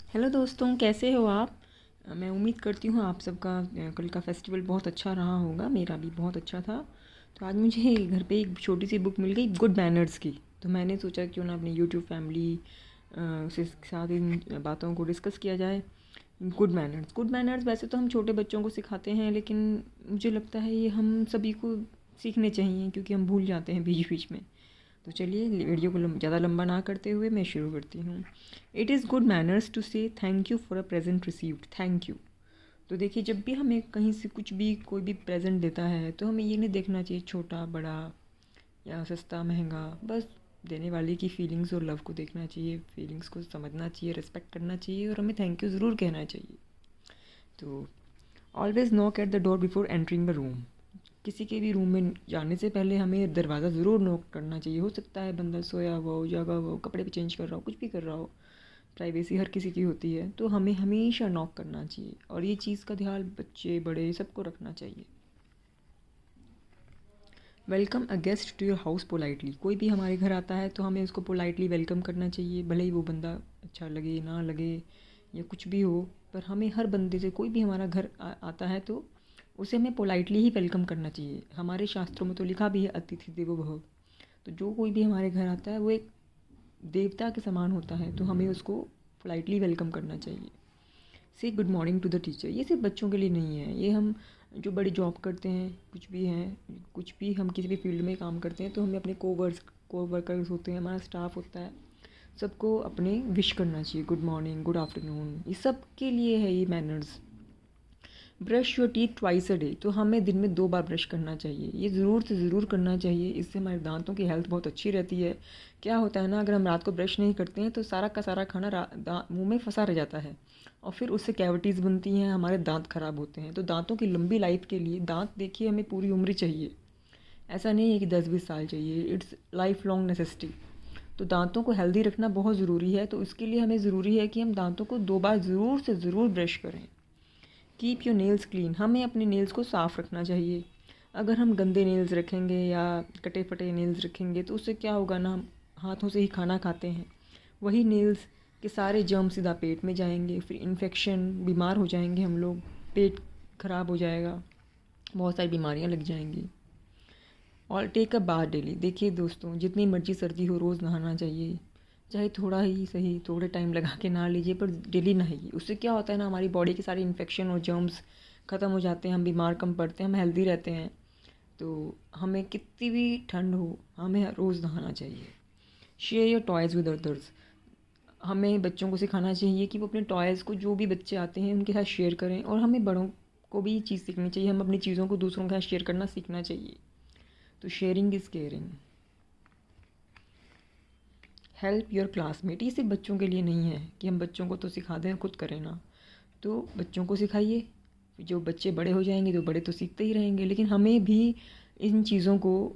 Hello दोस्तों, कैसे हो आप। मैं उम्मीद करती हूँ आप सबका कल का फेस्टिवल बहुत अच्छा रहा होगा। मेरा भी बहुत अच्छा था। तो आज मुझे घर पे एक छोटी सी बुक मिल गई गुड मैनर्स की। तो मैंने सोचा क्यों ना अपनी यूट्यूब फैमिली से साथ इन बातों को डिस्कस किया जाए। गुड मैनर्स वैसे तो हम छोटे बच्चों को सिखाते हैं, लेकिन मुझे लगता है ये हम सभी को सीखने चाहिए, क्योंकि हम भूल जाते हैं बीच बीच में। तो चलिए वीडियो को ज़्यादा लंबा ना करते हुए मैं शुरू करती हूँ। It is good manners to say thank you for a present received. Thank you. तो देखिए, जब भी हमें कहीं से कुछ भी कोई भी प्रेजेंट देता है तो हमें ये नहीं देखना चाहिए छोटा बड़ा या सस्ता महंगा। बस देने वाले की फीलिंग्स और लव को देखना चाहिए, फीलिंग्स को समझना चाहिए, रिस्पेक्ट करना चाहिए और हमें थैंक यू ज़रूर कहना चाहिए। तो always knock at the door before entering the room. किसी के भी रूम में जाने से पहले हमें दरवाज़ा ज़रूर नॉक करना चाहिए। हो सकता है बंदा सोया हुआ हो, जागा हुआ हो, कपड़े भी चेंज कर रहा हो, कुछ भी कर रहा हो। प्राइवेसी हर किसी की होती है, तो हमें हमेशा नॉक करना चाहिए और ये चीज़ का ध्यान बच्चे बड़े सबको रखना चाहिए। Welcome a guest to your house politely. कोई भी हमारे घर आता है तो हमें उसको पोलाइटली वेलकम करना चाहिए, भले ही वो बंदा अच्छा लगे ना लगे या कुछ भी हो। पर हमें हर बंदे से, कोई भी हमारा घर आता है तो उसे हमें पोलाइटली ही वेलकम करना चाहिए। हमारे शास्त्रों में तो लिखा भी है अतिथि देवो भव। तो जो कोई भी हमारे घर आता है वो एक देवता के समान होता है, तो हमें उसको पोलाइटली वेलकम करना चाहिए। Say good morning to the teacher. ये सिर्फ बच्चों के लिए नहीं है, ये हम जो बड़ी जॉब करते हैं, कुछ भी हैं, कुछ भी हम किसी भी फील्ड में काम करते हैं तो हमें अपने को वर्कर्स होते हैं, हमारा स्टाफ होता है, सबको अपने विश करना चाहिए गुड मॉर्निंग गुड आफ्टरनून। ये सब के लिए है ये manners. Brush your teeth twice a day. तो हमें दिन में 2 बार ब्रश करना चाहिए, ये ज़रूर से ज़रूर करना चाहिए। इससे हमारे दांतों की हेल्थ बहुत अच्छी रहती है। क्या होता है ना, अगर हम रात को ब्रश नहीं करते हैं तो सारा का सारा खाना मुंह में फंसा रह जाता है और फिर उससे कैविटीज़ बनती हैं, हमारे दांत ख़राब होते हैं। तो दांतों की लंबी लाइफ के लिए दांत देखिए हमें पूरी उम्र चाहिए। ऐसा नहीं है कि 10-20 साल चाहिए, इट्स लाइफ लॉन्ग नेसेसिटी। तो दांतों को हेल्दी रखना बहुत ज़रूरी है। तो इसके लिए हमें ज़रूरी है कि हम दांतों को 2 बार ज़रूर से ज़रूर ब्रश करें। Keep your nails clean. हमें अपने नेल्स को साफ़ रखना चाहिए। अगर हम गंदे नेल्स रखेंगे या कटे फटे नेल्स रखेंगे तो उससे क्या होगा ना, हम हाथों से ही खाना खाते हैं, वही नेल्स के सारे जर्म सीधा पेट में जाएंगे, फिर इन्फेक्शन, बीमार हो जाएंगे हम लोग, पेट ख़राब हो जाएगा, बहुत सारी बीमारियां लग जाएंगी। और टेक अ बाथ डेली। देखिए दोस्तों, जितनी मर्जी सर्दी हो रोज़ नहाना चाहिए, चाहे थोड़ा ही सही, थोड़े टाइम लगा के नहा लीजिए, पर डेली नहाइए। उससे क्या होता है ना, हमारी बॉडी के सारे इन्फेक्शन और जर्म्स ख़त्म हो जाते हैं, हम बीमार कम पड़ते हैं, हम हेल्दी रहते हैं। तो हमें कितनी भी ठंड हो हमें रोज़ नहाना चाहिए। Share your toys with others. हमें बच्चों को सिखाना चाहिए कि वो अपने टॉयज़ को, जो भी बच्चे आते हैं उनके साथ शेयर करें, और हमें बड़ों को भी ये चीज़ सीखनी चाहिए, हम अपनी चीज़ों को दूसरों के साथ शेयर करना सीखना चाहिए। तो sharing is caring. Help your classmate. ये सिर्फ बच्चों के लिए नहीं है कि हम बच्चों को तो सिखा दें, खुद करें ना। तो बच्चों को सिखाइए, जो बच्चे बड़े हो जाएंगे तो बड़े तो सीखते ही रहेंगे, लेकिन हमें भी इन चीज़ों को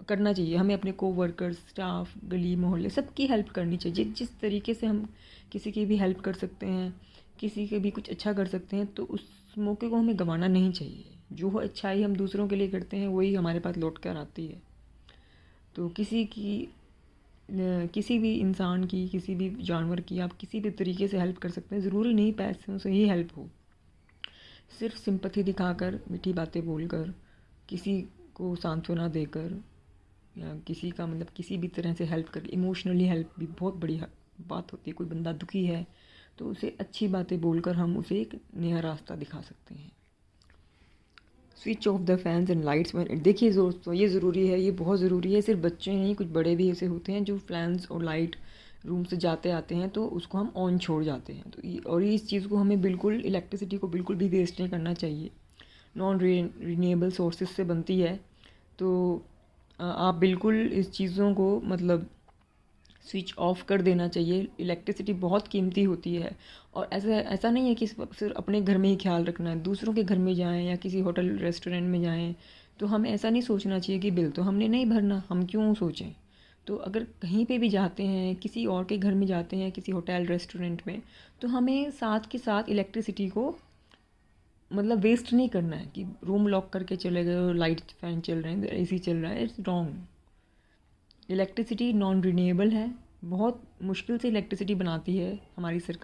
करना चाहिए। हमें अपने को-वर्कर्स, स्टाफ, गली मोहल्ले सबकी हेल्प करनी चाहिए। जिस जिस तरीके से हम किसी की भी हेल्प कर सकते हैं, किसी के भी कुछ अच्छा कर सकते हैं, तो उस मौके को हमें गंवाना नहीं चाहिए। जो अच्छाई हम दूसरों के लिए करते हैं वही हमारे पास लौट कर आती है। तो किसी भी इंसान की, किसी भी जानवर की आप किसी भी तरीके से हेल्प कर सकते हैं। ज़रूरी नहीं पैसों से ही हेल्प हो, सिर्फ सिंपथी दिखाकर, मीठी बातें बोलकर, किसी को सांत्वना देकर, या किसी का मतलब किसी भी तरह से हेल्प कर, इमोशनली हेल्प भी बहुत बड़ी बात होती है। कोई बंदा दुखी है तो उसे अच्छी बातें बोलकर हम उसे एक नया रास्ता दिखा सकते हैं। Switch off the fans and lights when. देखिए दोस्तों, ये ज़रूरी है, ये बहुत ज़रूरी है। सिर्फ बच्चे नहीं, कुछ बड़े भी ऐसे होते हैं जो फैंस और लाइट रूम से जाते आते हैं तो उसको हम ऑन छोड़ जाते हैं। तो और इस चीज़ को हमें बिल्कुल, इलेक्ट्रिसिटी को बिल्कुल भी वेस्ट नहीं करना चाहिए। नॉन रीनेबल सोर्सेज से बनती है, तो आप बिल्कुल इस चीज़ों को मतलब स्विच ऑफ कर देना चाहिए। इलेक्ट्रिसिटी बहुत कीमती होती है, और ऐसा ऐसा नहीं है कि सिर्फ अपने घर में ही ख्याल रखना है। दूसरों के घर में जाएं या किसी होटल रेस्टोरेंट में जाएं तो हमें ऐसा नहीं सोचना चाहिए कि बिल तो हमने नहीं भरना, हम क्यों सोचें। तो अगर कहीं पे भी जाते हैं, किसी और के घर में जाते हैं, किसी होटल रेस्टोरेंट में, तो हमें साथ के साथ इलेक्ट्रिसिटी को मतलब वेस्ट नहीं करना है कि रूम लॉक करके चले गए और लाइट फैन चल रहे हैं, एसी चल रहा है। It's wrong. Electricity non renewable है, बहुत मुश्किल से इलेक्ट्रिसिटी बनाती है हमारी सरकार।